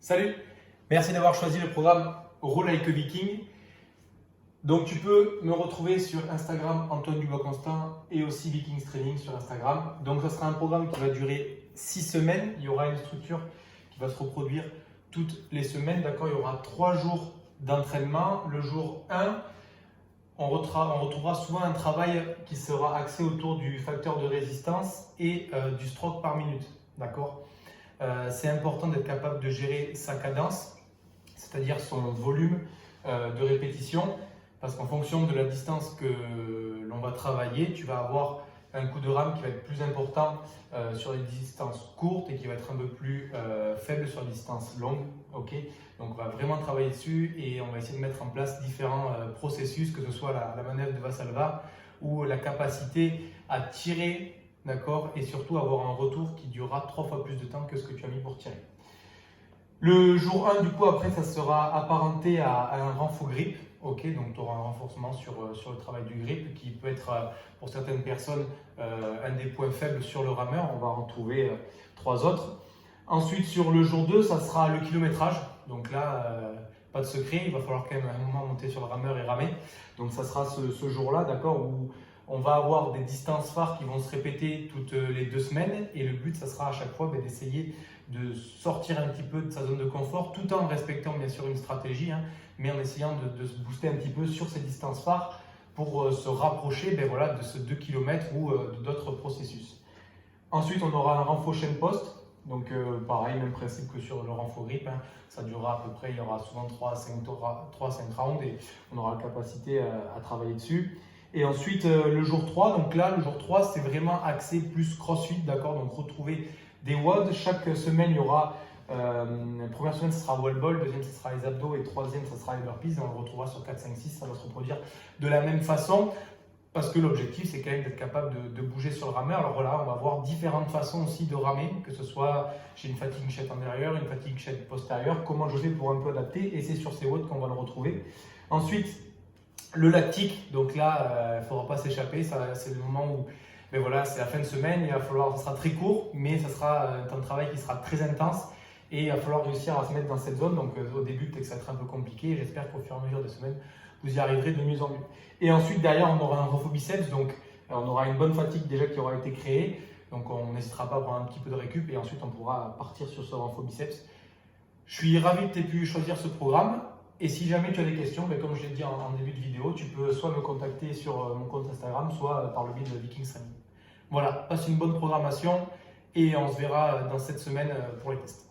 Salut, merci d'avoir choisi le programme Roll Like a Viking. Donc tu peux me retrouver sur Instagram Antoine Dubois-Constant et aussi Vikings Training sur Instagram. Donc ça sera un programme qui va durer 6 semaines. Il y aura une structure qui va se reproduire toutes les semaines. D'accord, il y aura 3 jours d'entraînement. Le jour 1, on retrouvera souvent un travail qui sera axé autour du facteur de résistance et du stroke par minute. D'accord. C'est important d'être capable de gérer sa cadence, c'est-à-dire son volume de répétition, parce qu'en fonction de la distance que l'on va travailler, tu vas avoir un coup de rame qui va être plus important sur les distances courtes et qui va être un peu plus faible sur les distances longues. Okay, donc on va vraiment travailler dessus et on va essayer de mettre en place différents processus, que ce soit la manœuvre de Valsalva ou la capacité à tirer. D'accord, et surtout avoir un retour qui durera 3 fois plus de temps que ce que tu as mis pour tirer. Le jour 1, du coup, après, ça sera apparenté à un renfort grip. Ok, donc tu auras un renforcement sur le travail du grip qui peut être pour certaines personnes un des points faibles sur le rameur. On va en trouver 3 autres. Ensuite, sur le jour 2, ça sera le kilométrage. Donc là, pas de secret, il va falloir quand même à un moment monter sur le rameur et ramer. Donc ça sera ce jour-là, d'accord, où on va avoir des distances phares qui vont se répéter toutes les 2 semaines et le but, ça sera à chaque fois d'essayer de sortir un petit peu de sa zone de confort tout en respectant bien sûr une stratégie, mais en essayant de se booster un petit peu sur ces distances phares pour se rapprocher de ce 2 km ou d'autres processus. Ensuite, on aura un renfort chaîne post. Donc pareil, même principe que sur le renfort grip, ça durera à peu près, il y aura souvent 3 à 5 rounds et on aura la capacité à travailler dessus. Et ensuite, le jour 3, donc là, le jour 3, c'est vraiment axé plus crossfit, d'accord. Donc, retrouver des WOD. Chaque semaine, il y aura, la première semaine, ce sera wall ball, deuxième, ce sera les abdos et troisième, ce sera les burpees. Et on le retrouvera sur 4, 5, 6, ça va se reproduire de la même façon. Parce que l'objectif, c'est quand même d'être capable de bouger sur le rameur. Alors voilà, on va voir différentes façons aussi de ramer, que ce soit chez une fatigue chaîne antérieure, une fatigue chaîne postérieure, comment je fais pour un peu adapter. Et c'est sur ces WOD qu'on va le retrouver. Ensuite, le lactique, donc là, il ne faudra pas s'échapper, c'est le moment où, c'est la fin de semaine, ça sera très court, mais ça sera un temps de travail qui sera très intense et il va falloir réussir à se mettre dans cette zone. Donc au début, peut-être que ça va être un peu compliqué, j'espère qu'au fur et à mesure des semaines, vous y arriverez de mieux en mieux. Et ensuite, derrière, on aura un renfort biceps, donc on aura une bonne fatigue déjà qui aura été créée, donc on n'hésitera pas à prendre un petit peu de récup et ensuite on pourra partir sur ce renfort biceps. Je suis ravi que tu aies pu choisir ce programme. Et si jamais tu as des questions, comme je l'ai dit en début de vidéo, tu peux soit me contacter sur mon compte Instagram, soit par le biais de Vikings Training. Voilà, passe une bonne programmation et on se verra dans cette semaine pour les tests.